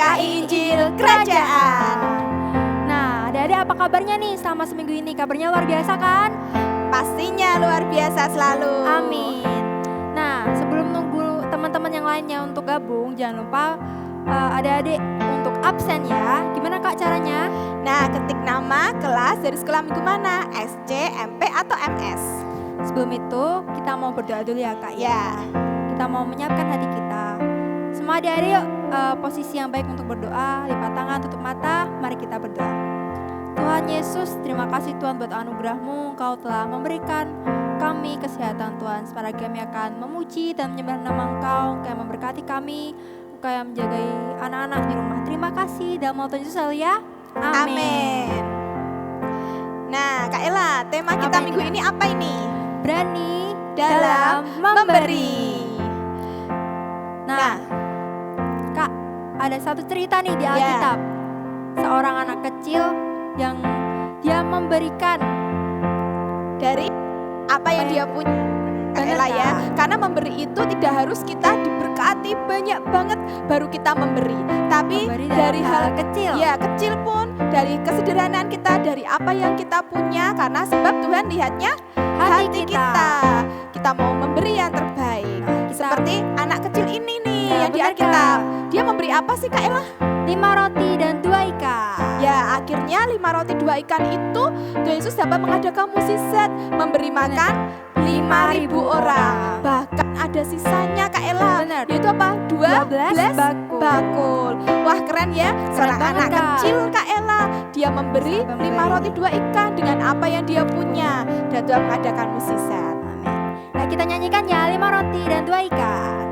GKI Injil Kerajaan. Nah, adik-adik apa kabarnya nih selama seminggu ini? Kabarnya luar biasa kan? Pastinya luar biasa selalu. Amin. Nah, sebelum nunggu teman-teman yang lainnya untuk gabung, jangan lupa adik-adik untuk absen ya. Gimana Kak caranya? Nah, ketik nama kelas dari sekolah minggu mana? SC, MP, atau MS? Sebelum itu, kita mau berdoa dulu ya Kak Ya. Kita mau menyiapkan hati kita. Semua adik-adik yuk posisi yang baik untuk berdoa. Lipat tangan, tutup mata, mari kita berdoa. Tuhan Yesus, terima kasih Tuhan buat anugerah-Mu. Engkau telah memberikan kami kesehatan Tuhan. Sekarang kami akan memuji dan menyembah nama Engkau. Engkau yang memberkati kami, Engkau yang menjagai anak-anak di rumah. Terima kasih dalam nama Tuhan Yesus selalu ya. Amin. Nah, Kak Ella, tema kita Apa minggu ini, ini apa ini? Berani Dalam memberi. Nah, Kak, ada satu cerita nih di Alkitab. Seorang anak kecil yang dia memberikan dari apa yang dia punya. Kak Bener, Ella ya, Kak. karena memberi itu tidak harus kita diberkati banyak banget baru kita memberi. Tapi Memberi dari dalam hal hal kecil. Ya, kecil pun, dari kesederhanaan kita, dari apa yang kita punya, karena sebab Tuhan lihatnya hati kita. Kita mau memberi yang terbaik. Seperti anak kecil ini nih Ya, yang di bener, Alkitab. Kak. Dia memberi apa sih Kak Ella? 5 roti dan 2 ikan. Ya, akhirnya 5 roti 2 ikan itu Tuhan Yesus dapat mengadakan mukjizat, memberi makan 5.000 orang. Bahkan ada sisanya Kak Ella. Bener. Yaitu apa? 12 bakul. bakul. Wah, keren ya. Seorang banget, anak Kak. kecil Kak Ella, dia memberi Bisa 5 roti 2 ikan dengan apa yang dia punya. Dan Tuhan mengadakan mukjizat. Amin. Nah, kita nyanyikan ya 5 roti dan 2 ikan.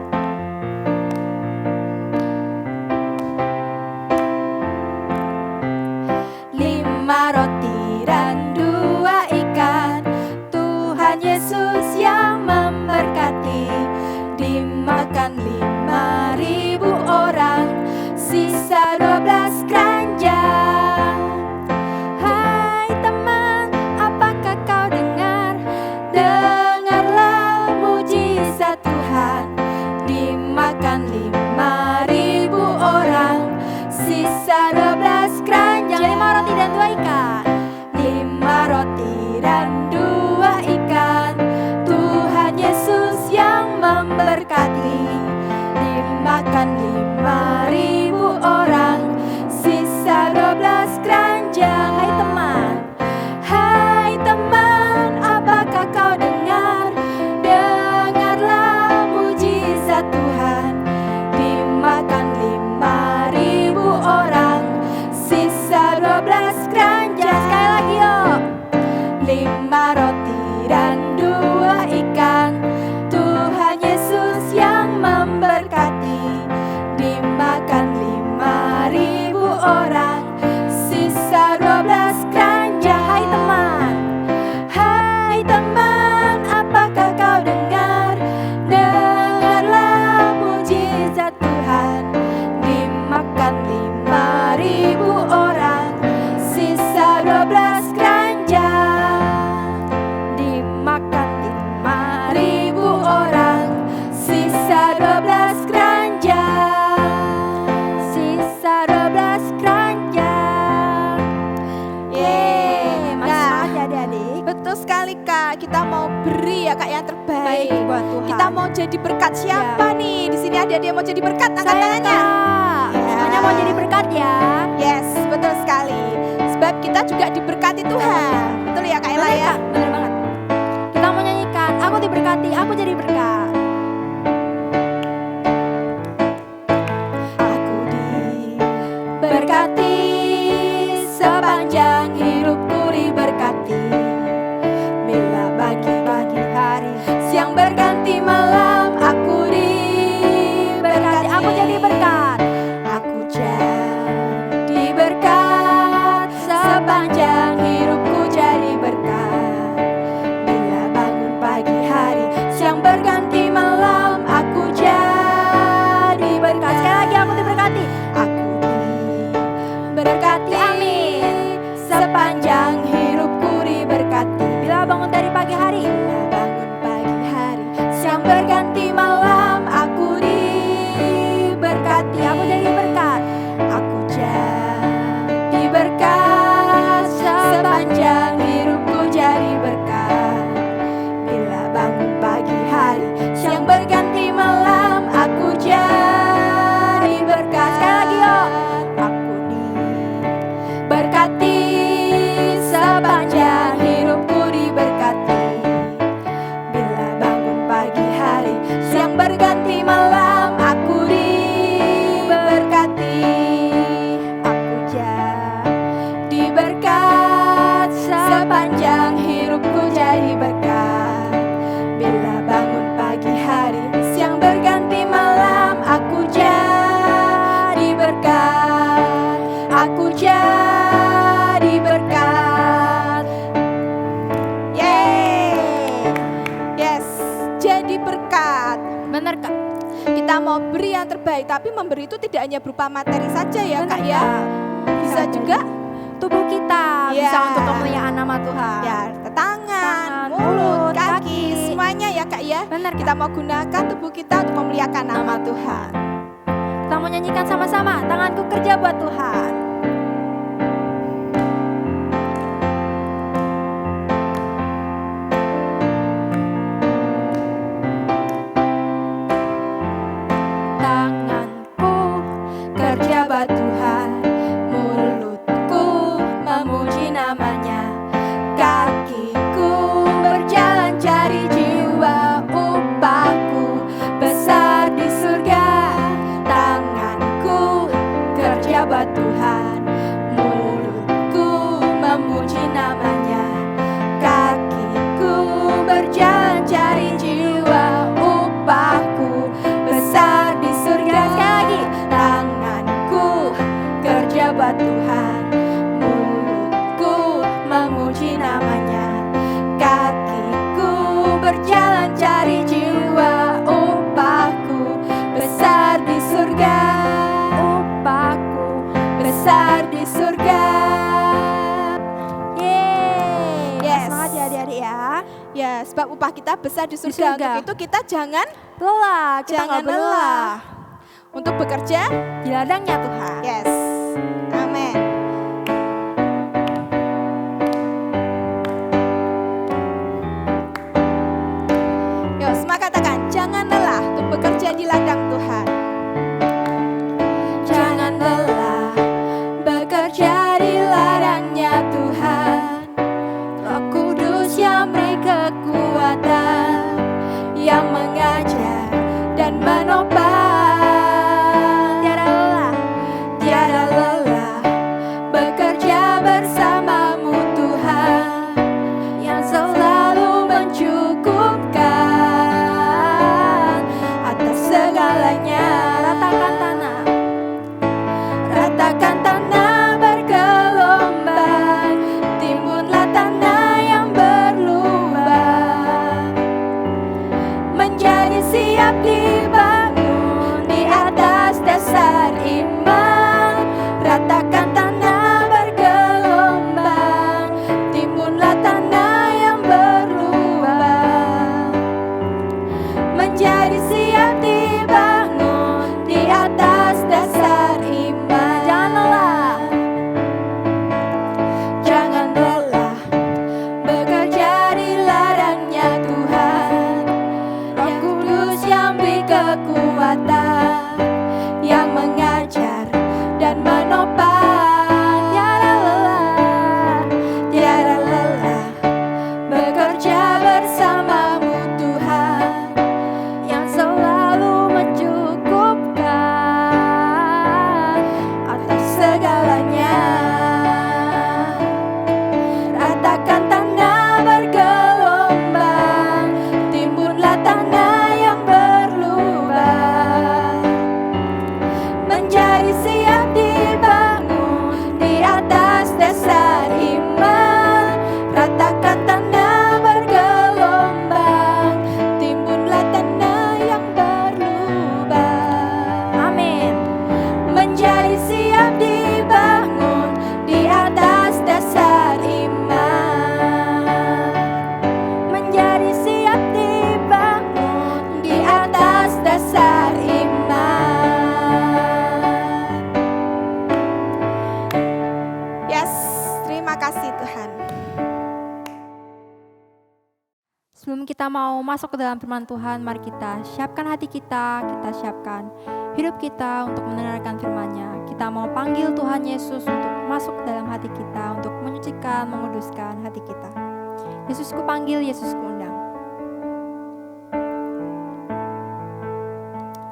Lima roti dan 2 ikan, Tuhan Yesus yang memberkati. Dimakan 5.000 orang, sisa 12 keranjang. Hai teman, apakah kau dengar? Dengarlah mujizat Tuhan. Dimakan 5.000 orang, sisa 12 keranjang. 5 roti dan 2 ikan. 5 roti dan 2 ikan, Tuhan Yesus yang memberkati. Dimakan 5.000 orang, sisa 12 keranjang. Hai teman, apakah kau dengar? Dengarlah mujizat Tuhan. Dimakan 5.000 orang, sisa 12 keranjang. Sekali lagi yuk. 5 roti dan 2 ikan, Tuhan Yesus yang memberkati. Dimakan 5.000 orang, sisa 12 keranjang. Hai teman, apakah kau dengar? Dengarlah mujizat Tuhan. Dimakan 5.000 orang, sisa 12 keranjang. Dimakan 5.000 orang, sisa 12 keranjang. Sisa 12 keranjang. Yeay, Semangat ya adik-adik. betul sekali Kak. Kita mau beri ya Kak yang terbaik. Baik buat Tuhan. Kita mau jadi berkat siapa nih? Di sini ada yang mau jadi berkat, angkat Saya, tangannya. Kak. Ya. Semuanya mau jadi berkat ya. Yes, betul sekali. Sebab kita juga diberkati Tuhan. Betul ya Kak Ella Bener, ya? Kak. Bener banget. Kita mau nyanyikan, aku diberkati, aku jadi berkat. Aku diberkati, sepanjang hidupku diberkati. Bila pagi-pagi hari, siang berganti malam, aku diberkati. Aku jadi berkat. Aku jadi berkat, sepanjang hidupku jadi berkat. Bila bangun pagi hari, siang berganti kita mau beri yang terbaik, tapi memberi itu tidak hanya berupa materi saja ya Kak ya. Bisa juga tubuh kita Ya. bisa untuk kemuliaan nama Tuhan. ya tangan, Tangan, mulut, mulut, kaki, kaki. semuanya ya Kak ya. Benar, Kita mau gunakan tubuh kita untuk memuliakan nama Tuhan. Kita mau nyanyikan sama-sama, tanganku kerja buat Tuhan. Tanganku kerja buat Tuhan, mulutku memuji namanya, kakiku berjalan cari jiwa, upahku besar di surga. Tanganku kerja buat Tuhan, mulutku memuji namanya, kakiku berjalan cari jiwa, upahku besar di surga. Sekali lagi, tanganku kerja buat Tuhan, mulutku memuji namanya, kakiku berjalan cari jiwa, upahku besar di surga, upahku besar di surga. Yeay, Yes. semangat ya adik-adik ya. Ya, sebab upah kita besar di surga. surga. Untuk itu kita jangan Lelah, kita jangan nggak berlelah lelah untuk bekerja. di ladangnya Tuhan. Yes. Amin. Yuk, semua katakan, jangan lelah untuk bekerja di ladang Tuhan. Jangan lelah bekerja di ladangnya Tuhan. Roh Kudus yang beri kekuatan, yang mengajar dan menopang. Tiada lelah bekerja bersamamu Tuhan, yang selalu mencukupkan atas segalanya. Ratakan tanah bergelombang, timbunlah tanah yang berlubang, menjadi siap dibangun di atas dasar iman. Ratakan tanah bergelombang, timbunlah tanah yang berlubang, menjadi siap dibangun di atas dasar iman. Jangan lelah bekerja di ladangnya Tuhan. Roh Kudus yang beri kekuatan, yang mengajar dan menopang. Tiada lelah bekerja bersamamu Tuhan, yang selalu mencukupkan atas segalanya. Ratakan tanah bergelombang, timbunlah tanah yang berlubang, menjadi siap dibangun di atas dasar iman. Ratakan tanah bergelombang, timbunlah tanah yang berlubang. Amin. Menjadi siap dibangun di atas dasar iman. Menjadi siap dibangun di atas dasar iman. Yes, terima kasih Tuhan. Sebelum kita mau masuk ke dalam firman Tuhan, mari kita siapkan hati kita siapkan hidup kita untuk mendengarkan firman-Nya. Kita mau panggil Tuhan Yesus untuk masuk ke dalam hati kita, untuk menyucikan, menguduskan hati kita. Yesusku panggil, Yesusku undang.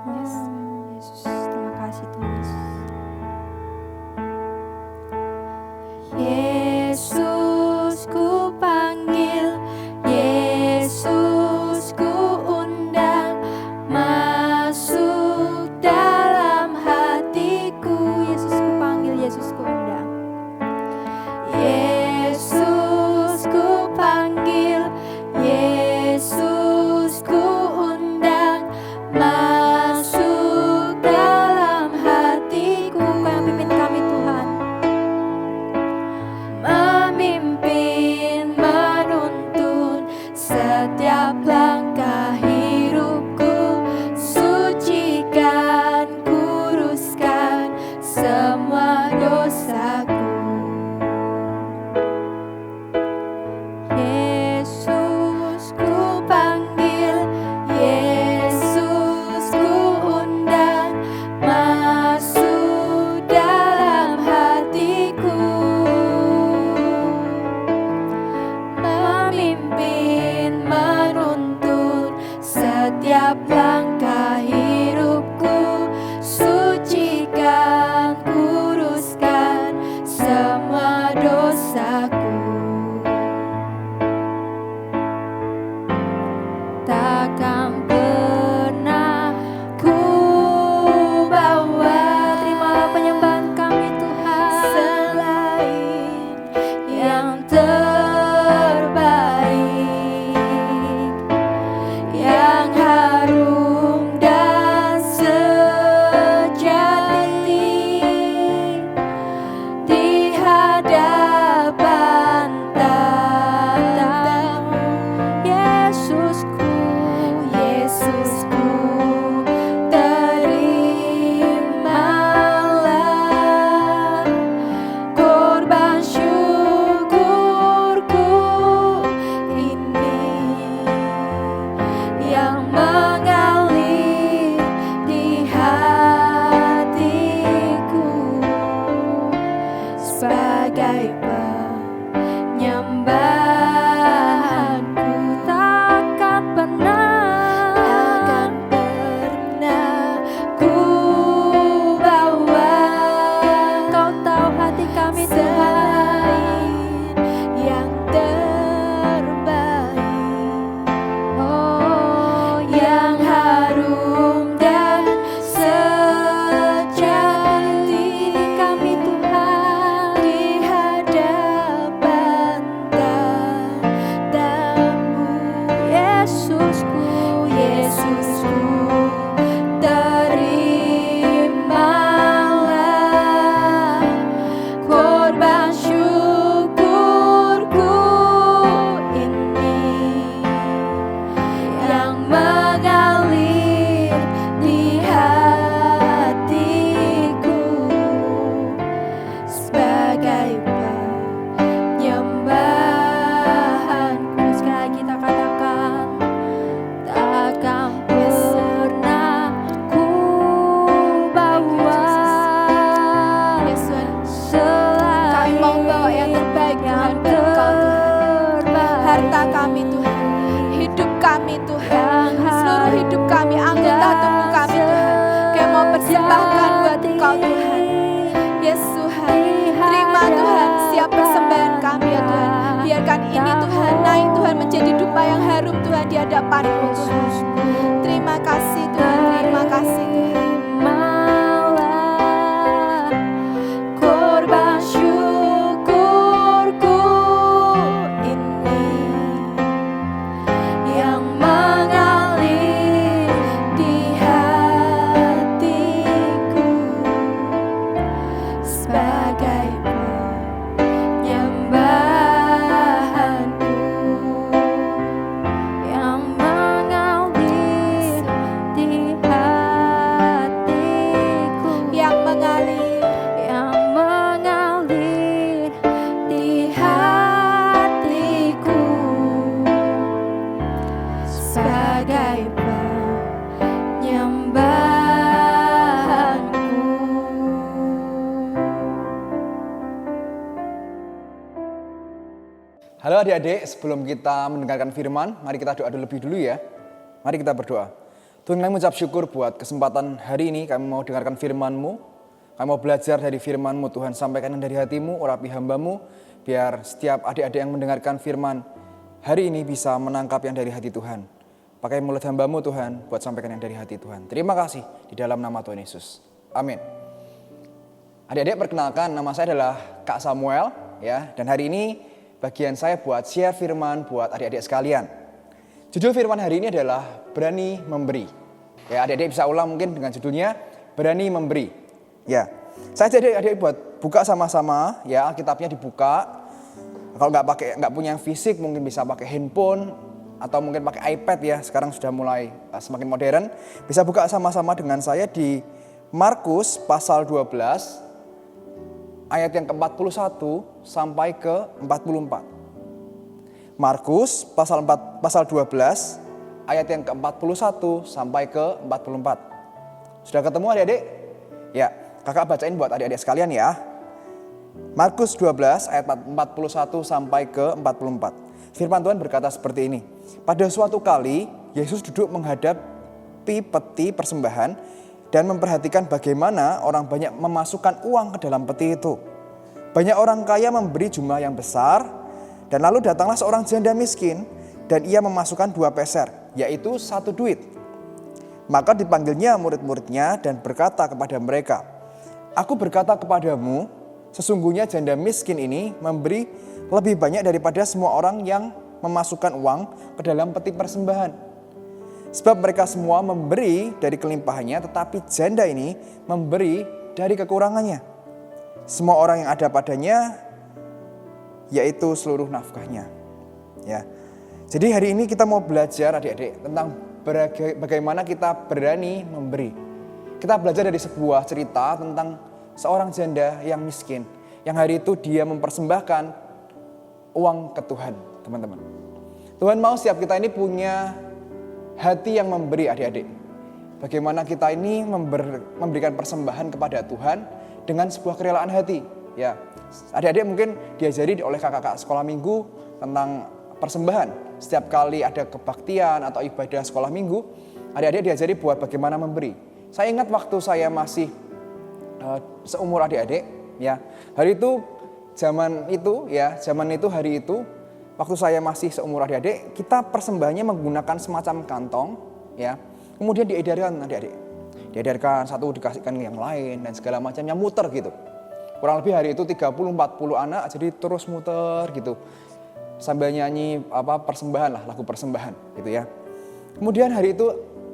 Yes, Yesus, terima kasih Tuhan Yesus. Yesus ku panggil, Yesus ku undang, masuk dalam hatiku. Yesus ku panggil, Yesus ku undang. Yesus ku panggil, Yesus sebagai penyembahanku. Takkan pernah ku bawa Kau tahu hati kami Tuhan, selain yang terbaik, oh yang harum dan sejati kami Tuhan, di hadapan tatamu. Yesusku, Yesusku, terimalah korban syukurku ini yang mengalir di hatiku sebagai penyembahanku. sekali lagi kita katakan, takkan pernah ku bawa Yes, Tuhan. selain Kami mau bawa yang terbaik, Tuhan, buat Engkau, Tuhan. Harta kami, Tuhan. Hidup kami, Tuhan. Seluruh hidup kami, anggota tubuh kami, Tuhan. Kami mau persembahkan buat Engkau, Tuhan. Yes, Tuhan. Terima, Tuhan, siap persembahan kami, ya Tuhan. Biarkan ini, Tuhan, naik, Tuhan, menjadi dupa yang harum, Tuhan, di hadapan-Mu, Tuhan. Terima kasih, Tuhan. Terima kasih, Tuhan. malah Korban syukurku ini yang mengalir di hatiku sebagai penyembahanku, yang mengalir di hatiku, yang mengalir yang mengalir di hatiku sebagai penyembahanku. Halo adik-adik, sebelum kita mendengarkan firman, mari kita doa lebih dulu ya. Mari kita berdoa. Tuhan, kami mengucap syukur buat kesempatan hari ini, kami mau dengarkan firman-Mu. Kami mau belajar dari firman-Mu, Tuhan, sampaikan yang dari hati-Mu, urapi hamba-Mu, biar setiap adik-adik yang mendengarkan firman hari ini bisa menangkap yang dari hati Tuhan. Pakai mulut hamba-Mu, Tuhan, buat sampaikan yang dari hati Tuhan. Terima kasih di dalam nama Tuhan Yesus. Amin. Adik-adik, perkenalkan, nama saya adalah Kak Samuel, ya. Dan hari ini bagian saya buat share firman buat adik-adik sekalian. Judul firman hari ini adalah berani memberi. Ya, adik-adik bisa ulang mungkin dengan judulnya berani memberi. Ya, saya jadi adik-adik buat buka sama-sama. Ya, Alkitabnya dibuka. Kalau nggak punya yang fisik, mungkin bisa pakai handphone atau mungkin pakai iPad ya. Sekarang sudah mulai semakin modern. Bisa buka sama-sama dengan saya di Markus pasal 12. Ayat yang ke-41 sampai ke-44. Markus pasal 12 ayat yang ke-41 sampai ke-44. Sudah ketemu adik-adik? Ya, kakak bacain buat adik-adik sekalian ya. Markus 12 ayat 41 sampai ke-44. Firman Tuhan berkata seperti ini. Pada suatu kali Yesus duduk menghadapi peti persembahan dan memperhatikan bagaimana orang banyak memasukkan uang ke dalam peti itu. Banyak orang kaya memberi jumlah yang besar, dan lalu datanglah seorang janda miskin, dan ia memasukkan 2 peser, yaitu 1 duit. Maka dipanggilnya murid-muridnya dan berkata kepada mereka, Aku berkata kepadamu, sesungguhnya janda miskin ini memberi lebih banyak daripada semua orang yang memasukkan uang ke dalam peti persembahan. Sebab mereka semua memberi dari kelimpahannya, tetapi janda ini memberi dari kekurangannya. Semua orang yang ada padanya, yaitu seluruh nafkahnya. Ya. Jadi hari ini kita mau belajar adik-adik tentang bagaimana kita berani memberi. Kita belajar dari sebuah cerita tentang seorang janda yang miskin, yang hari itu dia mempersembahkan uang ke Tuhan, teman-teman. Tuhan mau setiap kita ini punya hati yang memberi adik-adik. Bagaimana kita ini memberikan persembahan kepada Tuhan dengan sebuah kerelaan hati. ya. Adik-adik mungkin diajari oleh kakak-kakak sekolah minggu tentang persembahan. Setiap kali ada kebaktian atau ibadah sekolah minggu, adik-adik diajari buat bagaimana memberi. Saya ingat waktu saya masih seumur adik-adik, ya. Hari itu hari itu waktu saya masih seumur adik-adik, kita persembahannya menggunakan semacam kantong, ya. Kemudian diedarkan adik-adik. Diedarkan satu dikasihkan yang lain dan segala macamnya muter gitu. Kurang lebih hari itu 30-40 anak jadi terus muter gitu. Sambil nyanyi persembahan lah, lagu persembahan gitu ya. Kemudian hari itu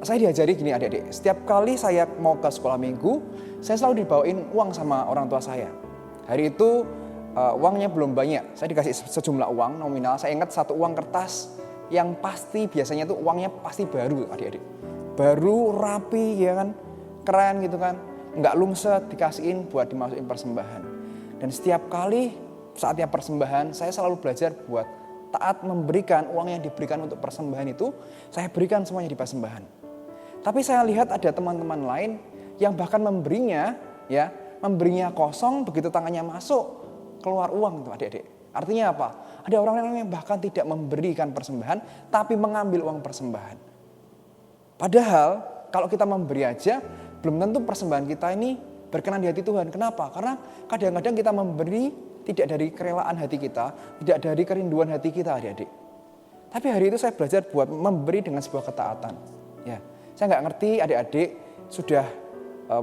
saya diajari gini adik-adik. Setiap kali saya mau ke sekolah minggu, saya selalu dibawain uang sama orang tua saya. Hari itu uangnya belum banyak, saya dikasih sejumlah uang nominal. Saya ingat satu uang kertas yang pasti biasanya tuh uangnya pasti baru adik-adik. Baru, rapi ya kan, keren gitu kan. Enggak lumset, dikasihin buat dimasukin persembahan. Dan setiap kali saatnya persembahan, saya selalu belajar buat taat memberikan uang yang diberikan untuk persembahan itu, saya berikan semuanya di persembahan. Tapi saya lihat ada teman-teman lain yang bahkan memberinya kosong, begitu tangannya masuk, keluar uang tuh adik-adik. Artinya apa? Ada orang-orang yang bahkan tidak memberikan persembahan, tapi mengambil uang persembahan. Padahal kalau kita memberi aja, belum tentu persembahan kita ini berkenan di hati Tuhan. Kenapa? Karena kadang-kadang kita memberi tidak dari kerelaan hati kita, tidak dari kerinduan hati kita adik-adik. Tapi hari itu saya belajar buat memberi dengan sebuah ketaatan. Ya, saya nggak ngerti adik-adik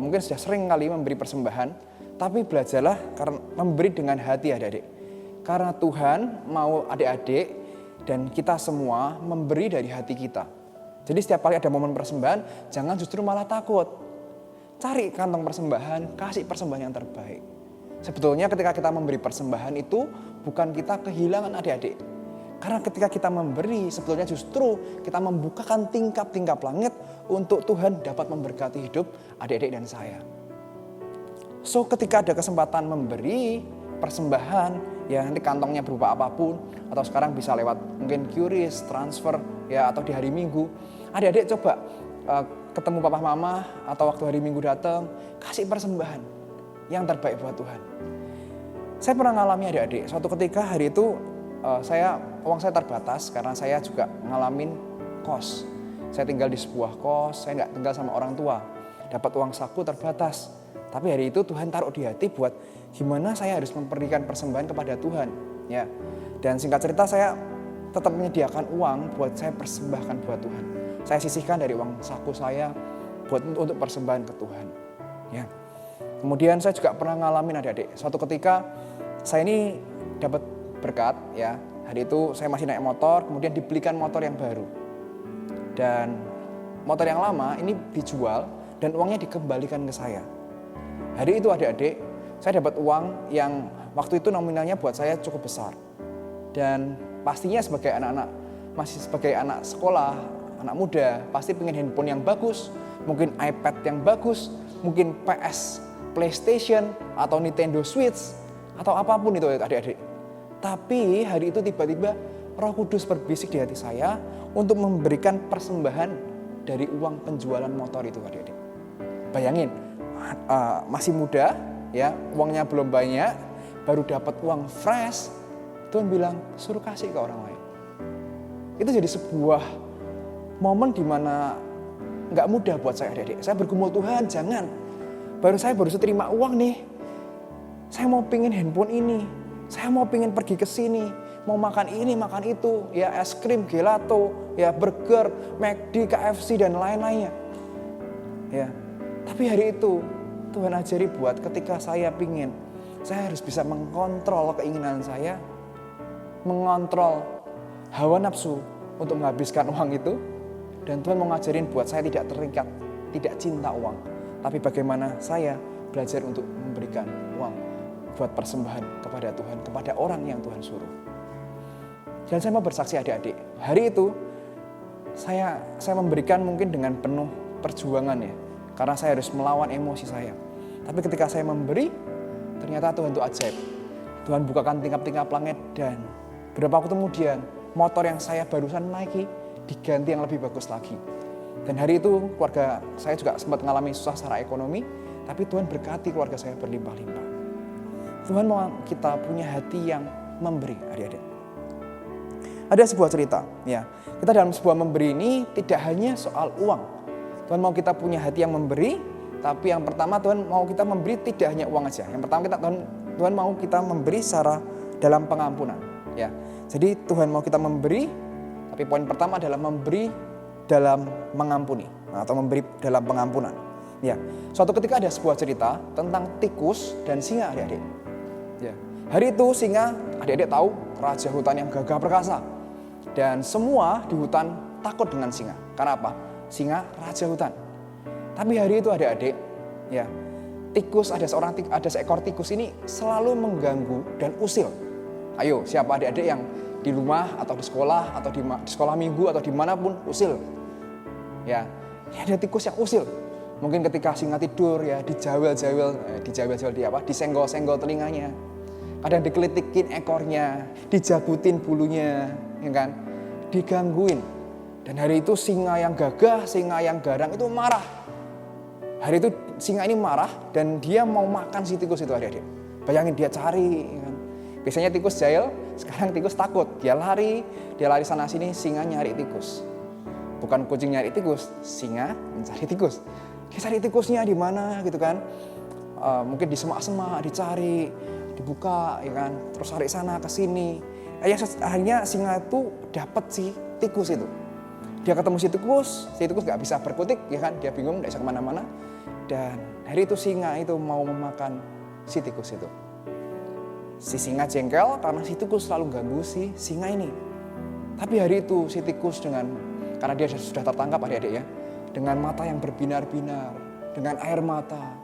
mungkin sudah sering kali memberi persembahan, tapi belajarlah karena memberi dengan hati adik-adik. Karena Tuhan mau adik-adik dan kita semua memberi dari hati kita. Jadi setiap kali ada momen persembahan, jangan justru malah takut. Cari kantong persembahan, kasih persembahan yang terbaik. Sebetulnya ketika kita memberi persembahan itu bukan kita kehilangan adik-adik. Karena ketika kita memberi, sebetulnya justru kita membukakan tingkap-tingkap langit untuk Tuhan dapat memberkati hidup adik-adik dan saya. So ketika ada kesempatan memberi persembahan, ya nanti kantongnya berupa apapun, atau sekarang bisa lewat mungkin QRIS, transfer, ya atau di hari Minggu. Adik-adik coba ketemu papa mama atau waktu hari Minggu datang, kasih persembahan yang terbaik buat Tuhan. Saya pernah ngalami adik-adik, suatu ketika hari itu uang saya terbatas karena saya juga ngalamin kos. Saya tinggal di sebuah kos, saya nggak tinggal sama orang tua. Dapat uang saku terbatas. Tapi hari itu Tuhan taruh di hati buat gimana saya harus memberikan persembahan kepada Tuhan. Ya. Dan singkat cerita saya tetap menyediakan uang buat saya persembahkan buat Tuhan. Saya sisihkan dari uang saku saya untuk persembahan ke Tuhan. Ya. Kemudian saya juga pernah ngalamin adik-adik. Suatu ketika saya ini dapat berkat ya. Hari itu saya masih naik motor, kemudian dibelikan motor yang baru. Dan motor yang lama ini dijual dan uangnya dikembalikan ke saya. Hari itu adik-adik, saya dapat uang yang waktu itu nominalnya buat saya cukup besar. Dan pastinya sebagai masih sebagai anak sekolah, anak muda, pasti pengen handphone yang bagus, mungkin iPad yang bagus, mungkin PS, PlayStation, atau Nintendo Switch, atau apapun itu adik-adik. Tapi hari itu tiba-tiba Roh Kudus berbisik di hati saya untuk memberikan persembahan dari uang penjualan motor itu adik-adik. Bayangin, masih muda, ya uangnya belum banyak, baru dapat uang fresh, Tuhan bilang suruh kasih ke orang lain. Itu jadi sebuah momen di mana nggak mudah buat saya adik-adik. Saya bergumul, Tuhan jangan, saya baru terima uang nih, saya mau pingin handphone ini, saya mau pingin pergi ke sini, mau makan ini, makan itu, ya es krim, gelato, ya burger, McD, KFC dan lain-lainnya. Ya, tapi hari itu Tuhan ajari buat ketika saya pingin, saya harus bisa mengkontrol keinginan saya, mengontrol hawa nafsu untuk menghabiskan uang itu. Dan Tuhan mau ngajarin buat saya tidak terikat, tidak cinta uang. Tapi bagaimana saya belajar untuk memberikan uang buat persembahan kepada Tuhan, kepada orang yang Tuhan suruh. Dan saya mau bersaksi adik-adik, hari itu saya memberikan mungkin dengan penuh perjuangan ya. Karena saya harus melawan emosi saya. Tapi ketika saya memberi, ternyata Tuhan itu ajaib. Tuhan bukakan tingkap-tingkap langit dan beberapa waktu kemudian motor yang saya barusan naiki diganti yang lebih bagus lagi. Dan hari itu keluarga saya juga sempat mengalami susah secara ekonomi, tapi Tuhan berkati keluarga saya berlimpah-limpah. Tuhan mau kita punya hati yang memberi, adik-adik. Ada sebuah cerita, ya. Kita dalam sebuah memberi ini tidak hanya soal uang. Tuhan mau kita punya hati yang memberi, tapi yang pertama Tuhan mau kita memberi tidak hanya uang aja. Yang pertama Tuhan mau kita memberi secara dalam pengampunan, ya. Jadi Tuhan mau kita memberi, tapi poin pertama adalah memberi dalam mengampuni atau memberi dalam pengampunan. Ya, suatu ketika ada sebuah cerita tentang tikus dan singa, adik-adik. Ya, hari itu singa, adik-adik tahu, raja hutan yang gagah perkasa. Dan semua di hutan takut dengan singa. Karena apa? Singa raja hutan. Tapi hari itu adik-adik, ya, ada seekor tikus ini selalu mengganggu dan usil. Ayo, siapa adik-adik yang di rumah atau di sekolah atau di sekolah minggu atau dimanapun usil? Ya, ada tikus yang usil. Mungkin ketika singa tidur ya dijawel-jawel disenggol-senggol telinganya. Kadang dikelitikin ekornya, dijabutin bulunya, ya kan? Digangguin. Dan hari itu singa yang gagah, singa yang garang itu marah. Hari itu singa ini marah dan dia mau makan si tikus itu, adik-adik. Bayangin dia cari, ya kan? Biasanya tikus jahil, sekarang tikus takut. Dia lari sana sini, singa nyari tikus. Bukan kucing nyari tikus, singa mencari tikus. Dia cari tikusnya di mana gitu kan. Mungkin di semak-semak dicari, dibuka ya kan. Terus cari sana ke sini. Akhirnya singa itu dapat si tikus itu. Dia ketemu si tikus gak bisa berkutik ya kan. Dia bingung, gak bisa kemana-mana. Dan hari itu singa itu mau memakan si tikus itu. Si singa jengkel karena si tikus selalu ganggu si singa ini. Tapi hari itu si tikus karena dia sudah tertangkap adik-adik ya. Dengan mata yang berbinar-binar, dengan air mata.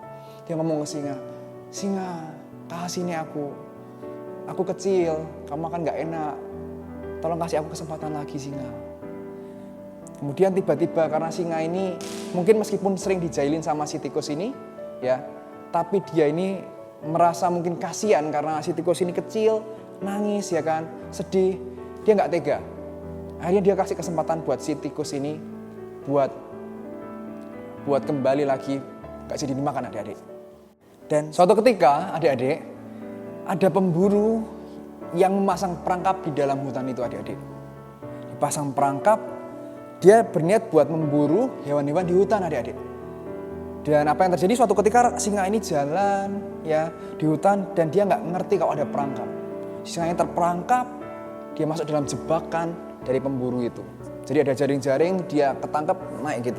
Dia ngomong ke singa, "Singa, kasih ini aku kecil, kamu kan gak enak. Tolong kasih aku kesempatan lagi singa." Kemudian tiba-tiba karena singa ini mungkin meskipun sering dijailin sama si tikus ini, ya, tapi dia ini merasa mungkin kasihan karena si tikus ini kecil, nangis ya kan, sedih. Dia gak tega. Akhirnya dia kasih kesempatan buat si tikus ini buat kembali lagi gak jadi dimakan adik-adik. Dan suatu ketika adik-adik ada pemburu yang memasang perangkap di dalam hutan itu adik-adik. Dipasang perangkap, dia berniat buat memburu hewan-hewan di hutan adik-adik. Dan apa yang terjadi suatu ketika singa ini jalan ya di hutan dan dia gak ngerti kalau ada perangkap. Singa ini terperangkap, dia masuk dalam jebakan dari pemburu itu. Jadi ada jaring-jaring, dia ketangkep naik gitu.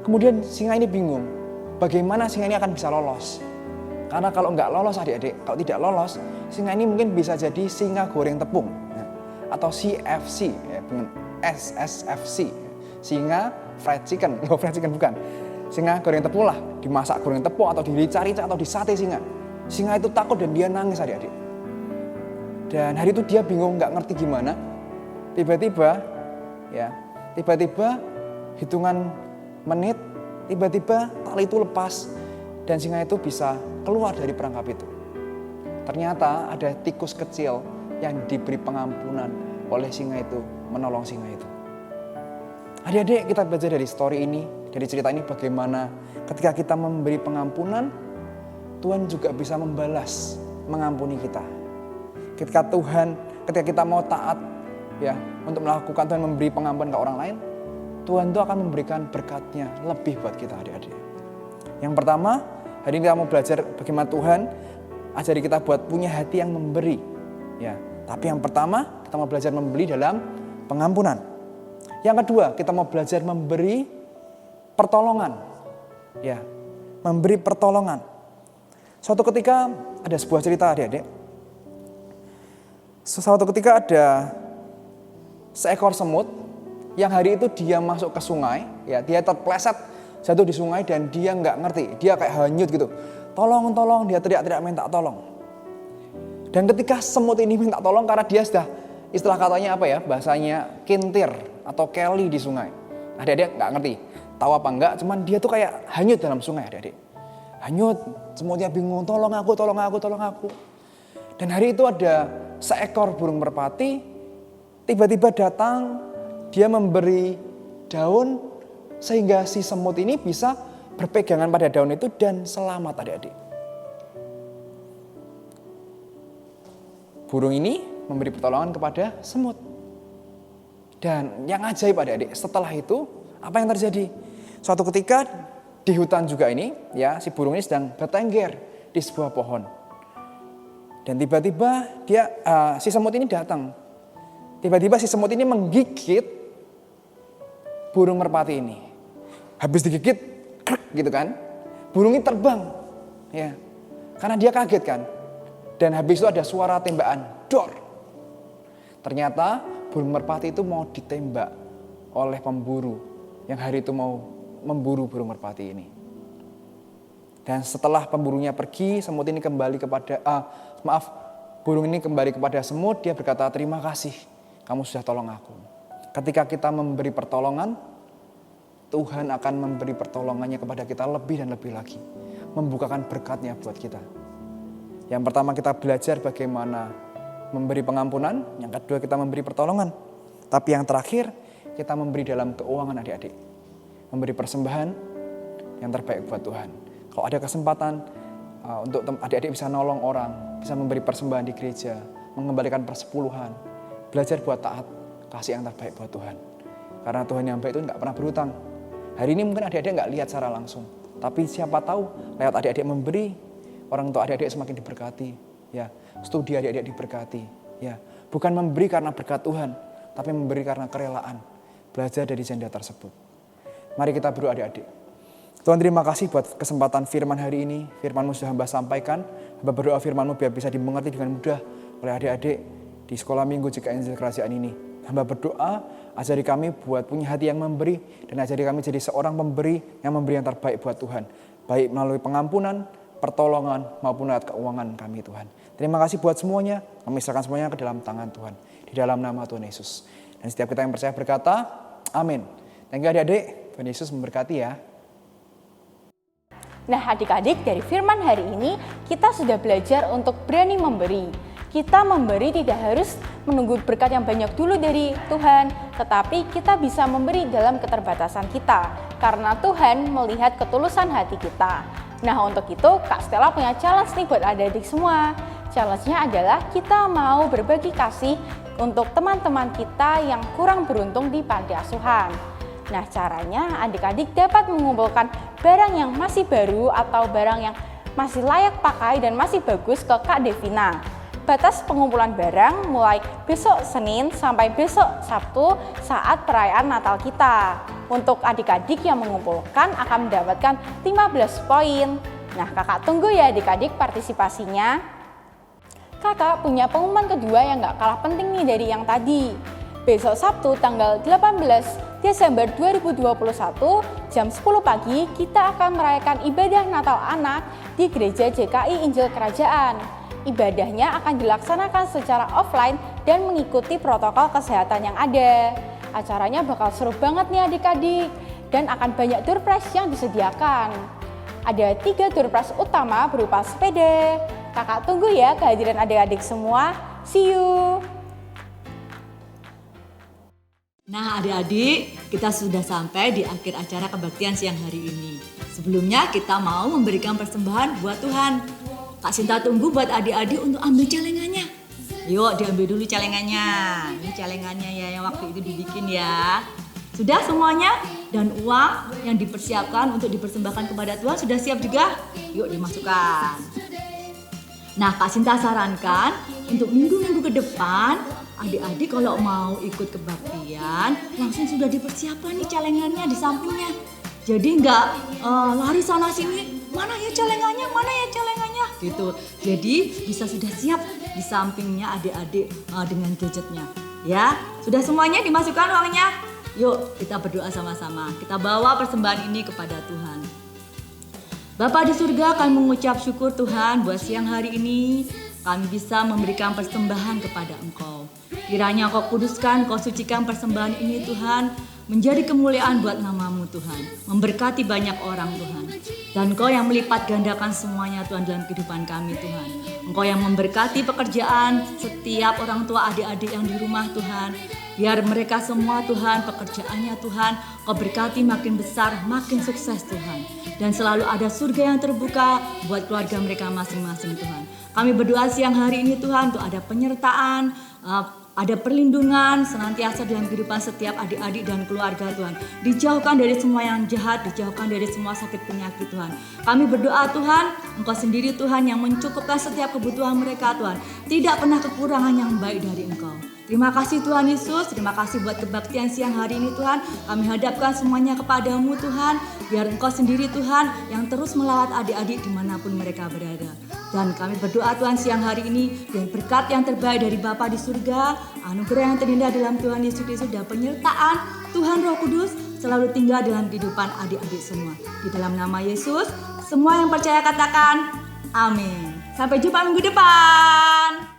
Kemudian singa ini bingung, bagaimana singa ini akan bisa lolos? Karena kalau nggak lolos adik-adik, kalau tidak lolos, singa ini mungkin bisa jadi singa goreng tepung. Ya, atau CFC, ya, SSFC, singa fried chicken, fried chicken bukan. Singa goreng tepung lah, dimasak goreng tepung atau dirica-rica atau disate singa. Singa itu takut dan dia nangis adik-adik. Dan hari itu dia bingung, nggak ngerti gimana. Tiba-tiba hitungan menit, tiba-tiba tali itu lepas dan singa itu bisa keluar dari perangkap itu. Ternyata ada tikus kecil yang diberi pengampunan oleh singa itu, menolong singa itu. Adik-adik, kita belajar dari story ini, dari cerita ini bagaimana ketika kita memberi pengampunan, Tuhan juga bisa membalas, mengampuni kita. Ketika kita mau taat ya untuk melakukan Tuhan memberi pengampunan ke orang lain, Tuhan itu akan memberikan berkatnya lebih buat kita adik-adik. Yang pertama, hari ini kita mau belajar bagaimana Tuhan ajari kita buat punya hati yang memberi. Ya, tapi yang pertama kita mau belajar memberi dalam pengampunan. Yang kedua, kita mau belajar memberi pertolongan. Ya, memberi pertolongan. Suatu ketika ada sebuah cerita adik-adik. Suatu ketika ada seekor semut yang hari itu dia masuk ke sungai, ya dia terpleset jatuh di sungai dan dia nggak ngerti, dia kayak hanyut gitu. Tolong, dia teriak-teriak minta tolong. Dan ketika semut ini minta tolong karena dia sudah istilah katanya apa ya, bahasanya kintir atau keli di sungai. Adik-adik nggak ngerti, tahu apa enggak, cuman dia tuh kayak hanyut dalam sungai adik-adik. Hanyut, semutnya bingung, tolong aku. Dan hari itu ada seekor burung merpati tiba-tiba datang. Dia memberi daun sehingga si semut ini bisa berpegangan pada daun itu dan selamat adik-adik. burung ini memberi pertolongan kepada semut. Dan yang ajaib adik-adik, setelah itu apa yang terjadi? Suatu ketika di hutan juga ini, ya, si burung ini sedang bertengger di sebuah pohon. Dan tiba-tiba si semut ini datang. Tiba-tiba si semut ini menggigit burung merpati ini. Habis digigit, gitu kan? Burung ini terbang, ya, karena dia kaget kan. Dan habis itu ada suara tembakan, dor. Ternyata burung merpati itu mau ditembak oleh pemburu yang hari itu mau memburu burung merpati ini. Dan setelah pemburunya pergi, burung ini kembali kepada semut. Dia berkata, terima kasih, kamu sudah tolong aku. Ketika kita memberi pertolongan, Tuhan akan memberi pertolongannya kepada kita lebih dan lebih lagi. Membukakan berkatnya buat kita. Yang pertama kita belajar bagaimana memberi pengampunan. Yang kedua kita memberi pertolongan. Tapi yang terakhir kita memberi dalam keuangan adik-adik. Memberi persembahan yang terbaik buat Tuhan. Kalau ada kesempatan untuk adik-adik bisa nolong orang, bisa memberi persembahan di gereja, mengembalikan persepuluhan, belajar buat taat, kasih yang terbaik buat Tuhan. Karena Tuhan yang baik itu nggak pernah berhutang. Hari ini mungkin adik-adik nggak lihat secara langsung, tapi siapa tahu lewat adik-adik memberi, orang tua adik-adik semakin diberkati, ya, studi adik-adik diberkati, ya, bukan memberi karena berkat Tuhan, tapi memberi karena kerelaan, belajar dari janda tersebut. Mari kita berdoa adik-adik. Tuhan, terima kasih buat kesempatan firman hari ini. Firman-Mu sudah hamba sampaikan. Hamba berdoa firman-Mu biar bisa dimengerti dengan mudah oleh adik-adik di sekolah minggu jika Injil Kerajaan ini. Hamba berdoa, ajari kami buat punya hati yang memberi. Dan ajari kami jadi seorang pemberi yang memberi yang terbaik buat Tuhan. Baik melalui pengampunan, pertolongan, maupun lewat keuangan kami Tuhan. Terima kasih buat semuanya. Kami serahkan semuanya ke dalam tangan Tuhan. Di dalam nama Tuhan Yesus. Dan setiap kita yang percaya berkata, amin. Thank you adik-adik. Tuhan Yesus memberkati ya. Nah adik-adik, dari firman hari ini kita sudah belajar untuk berani memberi. Kita memberi tidak harus menunggu berkat yang banyak dulu dari Tuhan, tetapi kita bisa memberi dalam keterbatasan kita, karena Tuhan melihat ketulusan hati kita. Nah untuk itu Kak Stella punya challenge nih buat adik-adik semua. Challenge-nya adalah kita mau berbagi kasih untuk teman-teman kita yang kurang beruntung di panti asuhan. Nah caranya adik-adik dapat mengumpulkan barang yang masih baru atau barang yang masih layak pakai dan masih bagus ke Kak Devina. Batas pengumpulan barang mulai besok Senin sampai besok Sabtu saat perayaan Natal kita. Untuk adik-adik yang mengumpulkan akan mendapatkan 15 poin. Nah kakak tunggu ya adik-adik partisipasinya. Kakak punya pengumuman kedua yang gak kalah penting nih dari yang tadi. Besok Sabtu tanggal 18 Desember 2021 jam 10 pagi kita akan merayakan ibadah Natal anak di Gereja JKI Injil Kerajaan. Ibadahnya akan dilaksanakan secara offline dan mengikuti protokol kesehatan yang ada. Acaranya bakal seru banget nih adik-adik dan akan banyak door prize yang disediakan. Ada 3 door prize utama berupa sepeda. Kakak tunggu ya kehadiran adik-adik semua. See you! Nah adik-adik, kita sudah sampai di akhir acara kebaktian siang hari ini. Sebelumnya kita mau memberikan persembahan buat Tuhan. Kak Sinta tunggu buat adik-adik untuk ambil celengannya. Yuk diambil dulu celengannya. Ini celengannya ya yang waktu itu dibikin ya. Sudah semuanya? Dan uang yang dipersiapkan untuk dipersembahkan kepada Tuhan sudah siap juga? Yuk dimasukkan. Nah Kak Sinta sarankan untuk minggu-minggu ke depan, adik-adik kalau mau ikut kebaktian langsung sudah dipersiapkan nih celengannya di sampingnya. Jadi nggak lari sana sini, mana ya celengannya gitu. Jadi bisa sudah siap di sampingnya adik-adik dengan gadgetnya. Ya, sudah semuanya dimasukkan uangnya. Yuk kita berdoa sama-sama. Kita bawa persembahan ini kepada Tuhan. Bapa di surga, kami mengucap syukur Tuhan buat siang hari ini kami bisa memberikan persembahan kepada Engkau. Kiranya Kau kuduskan, Kau sucikan persembahan ini Tuhan, menjadi kemuliaan buat nama-Mu Tuhan, memberkati banyak orang Tuhan. Dan Kau yang melipat gandakan semuanya Tuhan dalam kehidupan kami Tuhan. Engkau yang memberkati pekerjaan setiap orang tua adik-adik yang di rumah Tuhan. Biar mereka semua Tuhan, pekerjaannya Tuhan, Kau berkati makin besar, makin sukses Tuhan. Dan selalu ada surga yang terbuka buat keluarga mereka masing-masing Tuhan. Kami berdoa siang hari ini Tuhan untuk ada penyertaan, ada perlindungan senantiasa dalam kehidupan setiap adik-adik dan keluarga Tuhan. Dijauhkan dari semua yang jahat, dijauhkan dari semua sakit penyakit Tuhan. Kami berdoa Tuhan, Engkau sendiri Tuhan yang mencukupkan setiap kebutuhan mereka Tuhan. Tidak pernah kekurangan yang baik dari Engkau. Terima kasih Tuhan Yesus, terima kasih buat kebaktian siang hari ini Tuhan. Kami hadapkan semuanya kepadamu Tuhan. Biar Engkau sendiri Tuhan yang terus melawat adik-adik dimanapun mereka berada. Dan kami berdoa Tuhan siang hari ini dengan berkat yang terbaik dari Bapa di surga, anugerah yang terindah dalam Tuhan Yesus Kristus dan penyertaan Tuhan Roh Kudus selalu tinggal dalam kehidupan adik-adik semua. Di dalam nama Yesus, semua yang percaya katakan amin. Sampai jumpa minggu depan.